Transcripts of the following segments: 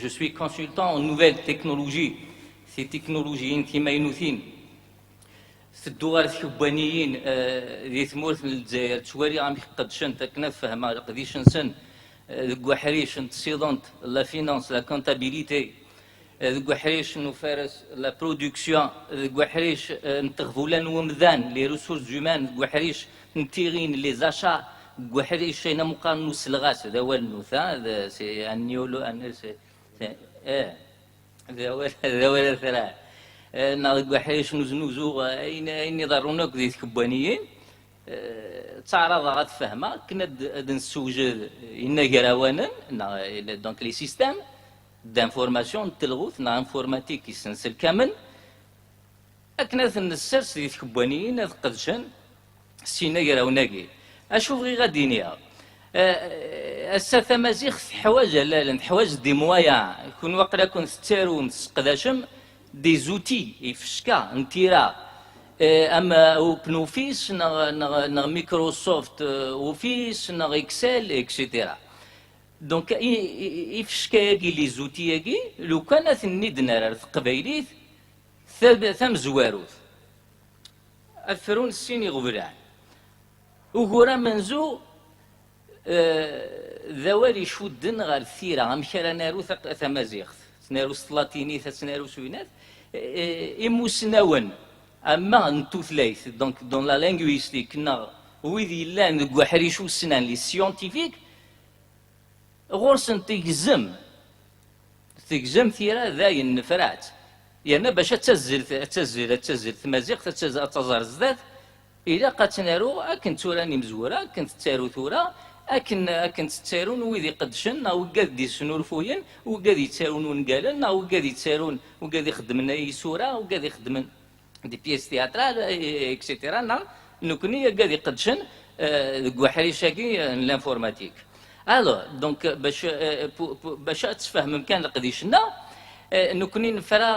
je suis consultant en nouvelles technologies. Ces technologies انتماينوثين الدوار الشبانيين ذي ثمورث الجزائر توالي عم يقدشن تكنا فهمها قديش نسن الكوحريش نتصيدونت لا فينانس لا كونتابيليتي الكوحريش نفارس لا برودكسيون الكوحريش نتغفولان ومذان لي ريسورس هيومان الكوحريش نتيغين لي زاشا الكوحريش شينا مقارنو سلغاس هذا هو النوث هذا سي انيولو ان سي هذا هو الثلاث ناض حيش نوزو اين يضرونك ذي كبانيين تعرض غاد فهمه كنا نسوجد إن جراوانا دونك لي سيستيم دانفورماسيون تلغوث نا انفورماتيك يسنسل كامل اكنا نسرس ذي كبانيين قدشن سينا جراوناكي اشوف غي غادي نيا الساثة مزيخ حواج لا حواج دي موايا يكون وقلا كنت تارو نتسقداشم دي زوتي يفشكا نتيرا اما اوبن اوفيس نا مايكروسوفت اوفيس نا اكسل اكسيتيرا دونك يفشكا ياكي لي زوتي ياكي لو كانت الندنا قبايليت ثم زواروث الفرون السيني غبران وغورا منزو ذوالي شودن غير الثيرة غمشارا نارو ثمازيغ تنارو سلاطيني تنارو سوينات إموسناون أما نتوثلايث دونك دون لا لينغويستيك نا ويدي لان كوحريشو السنان لي سيونتيفيك غورسن تجزم ثيرة ذاين نفرات يعني باش تزل تمازيغ تزار الزداد إلا قد تنارو أكن توراني مزورة كنت تارو ثورة أكن تتارون ويدي قدشن أو قاد يسنورفوين وقاد يتارون ونقالن أو قاد يتارون وقاد يخدمن أي سورة أو قاد يخدمن دي بيس تياترال إكسيتيرا نكوني قاد يقدشن كوحريشاكي لانفورماتيك الو دونك باش تفهم مكان قديشنا نكوني نفرا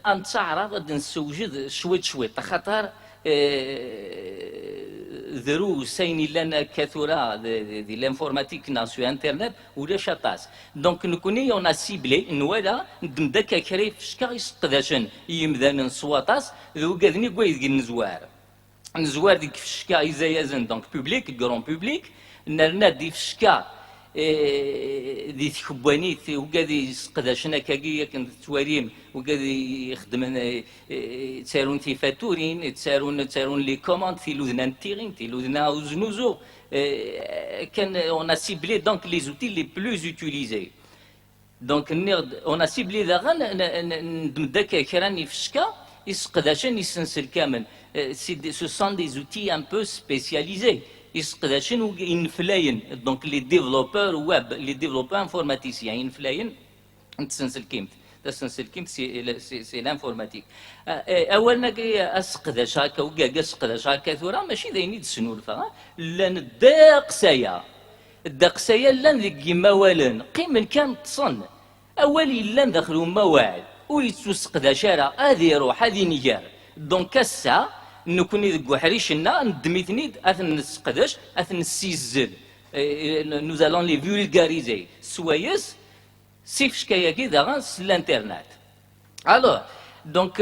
نتعرض نسوجد شويت خاطر ذرو سيني لنا كثرة دي لانفورماتيك ناسيو انترنت ولا شطاس دونك نكوني يونا سيبلي نوالا ندمدك كريف شكا يسقداشن يمدان نصواتاس ذو قاذني قويد نزوار ديك فشكا يزايزن دونك بوبليك كرون بوبليك نرنا دي فشكا دي تخبانيت وقادي يسقداشنا كاكيا كنت تواريم وقادي يخدمن تسارون تيفاتورين تسارون لي كوموند تيلوذنا نتيغين تيلوذنا وزنوزو كان اون سيبلي دونك لي زوتي لي بلوز اوتيليزي دونك اون سيبلي داغا ندمداك كراني فشكا يسقداشن يسنسل كامل سو سون دي زوتي ان بو سبيسياليزي يسقداشن وينفلاين دونك لي ديفلوبور ويب لي ديفلوبور انفورماتيسيان ينفلاين تسنسل كيمت سي لانفورماتيك اولنا اسقداش هكا وكاع اسقداش هكا ثورا ماشي داين يتسنولفا لان الداقسايا لان ذيك موالن قيمن كان تصن اولي لان دخلوا مواعيد ويتسقداش راه هذه يروح هذه نيجار دونك الساعه نكوني ذك وحريشنا ندميتني اثن نسقداش اثن السيزل nous allons les vulgariser سوايس سيفش كاياكي داغانس الانترنت الو دونك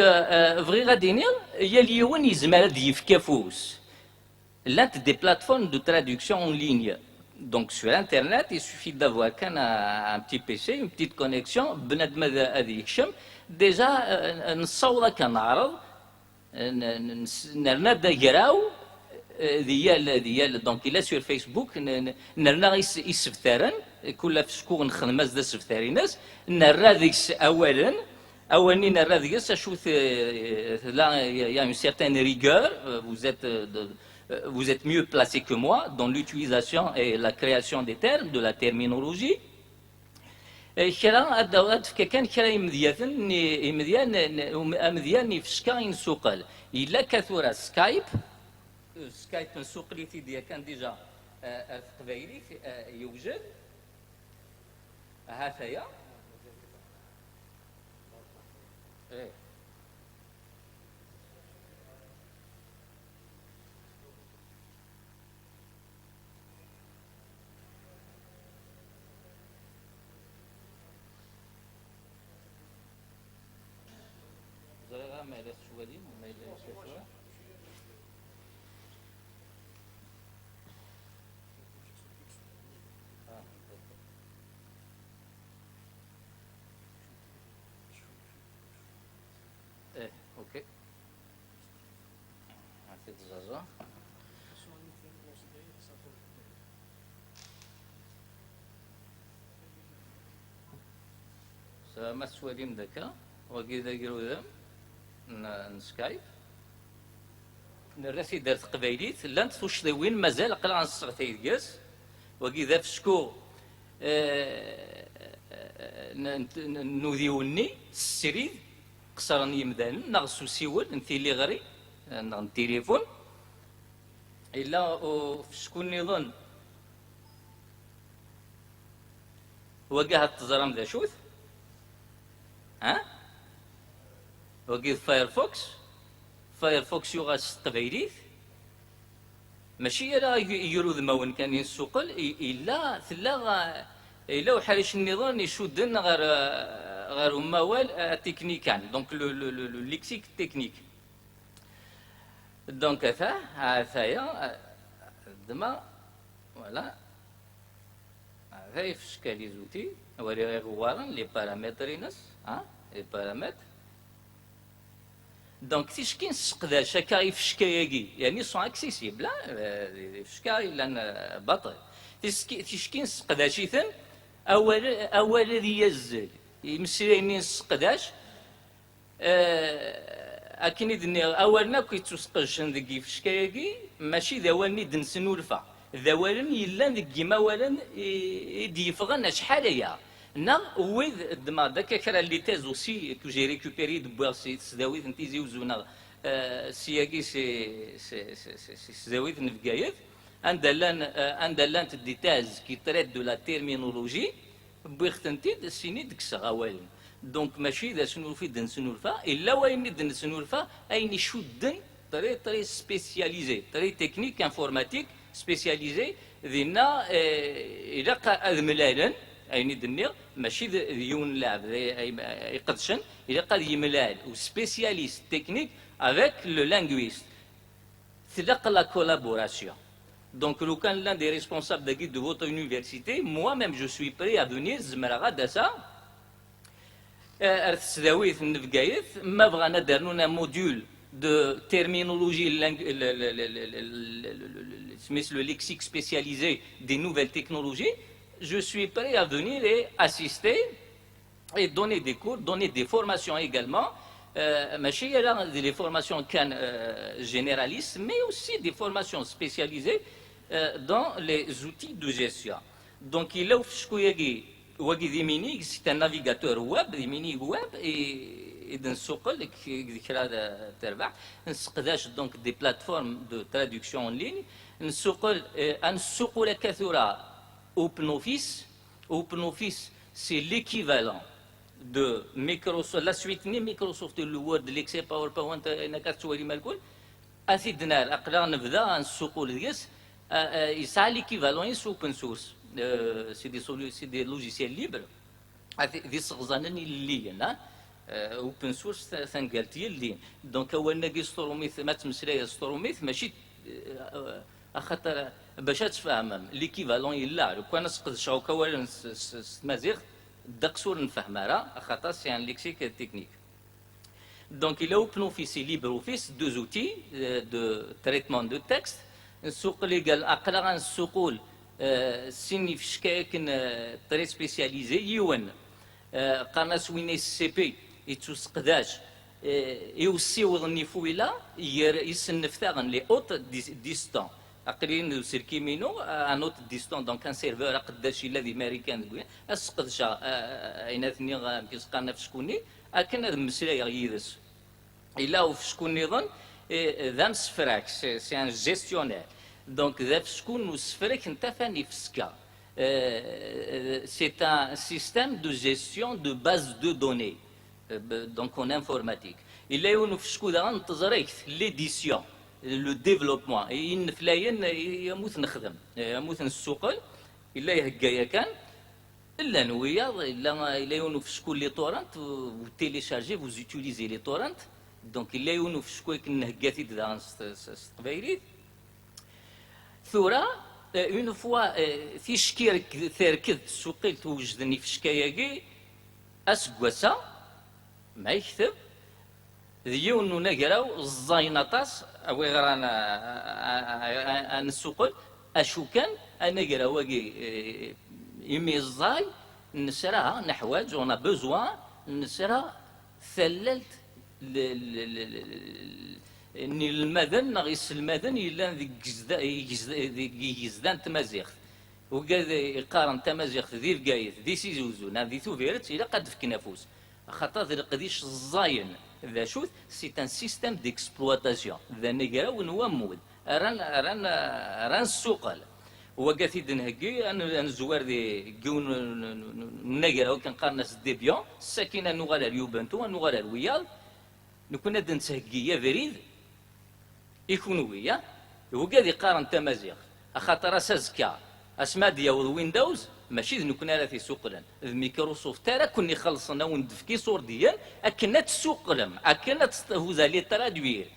فغي غادي نير يا اليوم يزمر هاد يفكا فوس لانت دي بلاتفورم دو ترادكسيون اون ليني دونك sur internet il suffit d'avoir un petit PC une petite connexion بنادم هذا يكشم ديجا نصوض كنعرض نرنا دايراو ديال دونك الا سور فيسبوك نرنا يسفترن كل في شكون نخدم ذا سفتريناس نرى ذيك اولا نرى ذيك اشوف لا y a une certaine rigueur vous êtes mieux placé que moi dans l'utilisation et la création des termes de la terminologie كرا الدورات كان كرا مذيان يفشكا ينسوقل إلا كثورة سكايب نسوقلي ديال كان ديجا في قبايلي يوجد هاثايا اوكي عطيت الزازا ما سواليم ذاك وكذا يقولوا نسكايب نراسي دارت قبايليت لانت توشطيوين مازال قلع نصغتي دياس وكذا فشكو نوديوني السريد قصرني يمدان نغسو سيول نتي اللي غري نغ التليفون الا فشكون يظن وكاع التزرم ذا شوث ها وكيد فايرفوكس يغاس قبايليت ماشي راه يجرو ذماون كان ينسوقل الا الا وحريش النظام يشدن غير موال تكنيكان دونك لو ليكسيك تكنيك دونك هذايا دما فوالا هذايا في اشكال لي زوتي وري غوارن لي بارامترينس لي بارامتر دونك تيشكين سقداش هكا يفشكاياكي يعني سون اكسيسيبل فشكا الا باطل تيشكين سقداشيثن اول يزل يمسيني سقداش اكيني دني اولنا كيتسقجن ذكي فشكاياكي ماشي ذاولني دنسنولفا ذاولن يلا ذكي ما ولن يديفغن شحال هي نا ويذ دما داك كرا لي تيز اوسي كو جي ريكوبيري دو بوار سي سداويت نتيزي وزونا سياكي سي سداويت نفكايت عندلان دي تاز كي تريت دو لا تيرمينولوجي بوختنتي السيني ديك الصغاوالن دونك ماشي ذا سنولفي دن سنولفا الا وين دن سنولفا اين يشدن طري سبيسياليزي طري تكنيك انفورماتيك سبيسياليزي ذينا الى اذملالن ايني دنيا ماشي ديون لاعب يقدشن الى قاد يملال وسبيسياليست تكنيك افيك لو لانغويست تلقى لا كولابوراسيون دونك لو كان l'un des responsables de votre université moi-même je suis prêt à venir زمرا غادا سا تسداويت نفقايت ما بغانا دارنا موديول de terminologie سميت لو ليكسيك spécialisé des nouvelles technologies je suis prêt à venir et assister et donner des cours, donner des formations également. Des formations généralistes, mais aussi des formations spécialisées dans les outils de gestion. Donc, il a c'est un navigateur web, et d'un socle qui donc des plateformes de traduction en ligne. Un socle OpenOffice, c'est l'équivalent de Microsoft, la suite ni Microsoft, le Word, l'Excel, PowerPoint, أثيدنا أقدر نبدأ نسوقو لديس يسعى l'équivalent c'est open source c'est des logiciels libres ذي صغزانني اللي open source ثنقالتي اللي دونك أول ناقي ستروميث ما تمسلاي ستروميث ماشي أخطر باش تفهم l'équivalent يلا لو كان نسقط شعوكا ولا مازيغ دقسور نفهم راه خاطر سي ان ليكسيك تكنيك. Donc il a OpenOffice et LibreOffice, deux outils de traitement de texte. السوق ليغال اقرا السوق سينيفيش كاين طري سبيسياليزي يون قناص وين سي بي يتسقداش يوسيوض النيفويلا يسنفتاغن لي اوت ديستون اقرين سيركي مينو ان اوت ديستون دونك ان سيرفور قداش الذي امريكان اسقدشا ايناتني كيسقانا في شكوني اكن هذا المسلايه يدس الا في شكون نظن ذا مسفراك سي ان جيستيونير دونك ذا في شكون مسفراك انت فاني في سكا سي ان سيستيم دو جيستيون دو باز دو دوني دونك اون انفورماتيك الا يونو في شكون ذا نتزريك ليديسيون لو ديفلوبمون ينفلاين يموت نخدم يموت نسوقل الا يهكايا كان الا نويا الا يونو في شكون لي تورنت و تيليشارجي vous utilisez les torrents دونك إلا يونف شكويك نهجاتي دا ستقبايليت ثورة اون فوا تيشكي تركض سوقيل توجدني في شكاياكي اسكواسا ما يكتب ديون نقراو الزاينطاس اوي غرانا نسوقل اشو كان انا قراواكي يمي الزاي نسرا نحواج ونا بوزوان نسرا ثللت اني المدن نغيس المدن الا ذيك يزدان تمازيغ وقال يقارن تمازيغ ذي القايد ذي سيزوزون ذي ثوفيرت الى قد في كنافوس خاطر ذي قديش الزاين ذا شوت سي ان سيستيم ديكسبلواتاسيون ذا نقرا ونوامود ران السوقل وقاثي دنهكي ان الزوار ذي كون نقرا وكان قارناس ديبيون الساكنه نغالا اليوبنتو نغالا الويال نكون هاد نتهكي يا فريد يكونوا ويا وقاد يقارن تمازيغ خاطر اسازكا اسما ديال ويندوز ماشي نكون راه في سوقلن ميكروسوفت ترى كوني خلصنا وندفكي صور ديال اكنت تسوقلم اكنت وزالي ترادوير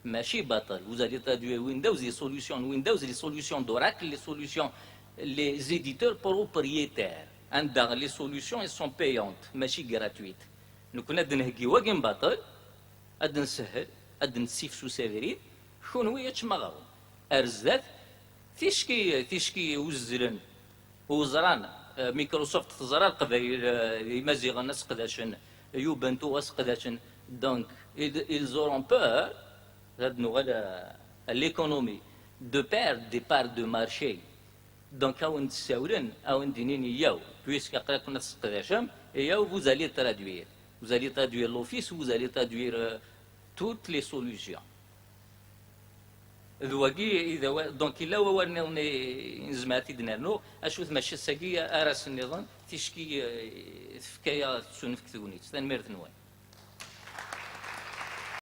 ماشي باطل وزالي ترادوير ويندوز لي سوليوشن ويندوز لي سوليوشن دوراكل لي سوليوشن لي زيديتور بروبريتير عندها لي سوليوشن سون بايونت ماشي غراتويت نكون هاد نهكي واقين باطل هاد نسهل هاد نسيف سو سافرين شنو هي تشمغاو ارزات تيشكي وزرن وزران ميكروسوفت تزرا القبائل مازيغ الناس قداشن يوبنتو اس قداشن دونك ils auront peur هاد نوغالا ليكونومي دو بير دي بار دو مارشي دونك هاو نتساولن هاو ندينين ياو بويسك قراك الناس قداشم ياو vous allez traduire vous allez traduire l'office vous allez traduire toutes les solutions ذواقي اذا دونك الا ورني نزماتي دنانو اشوف ماشي الساقيه اراس النظام تيشكي فكايه تسونف كثونيت تنمير ثنوان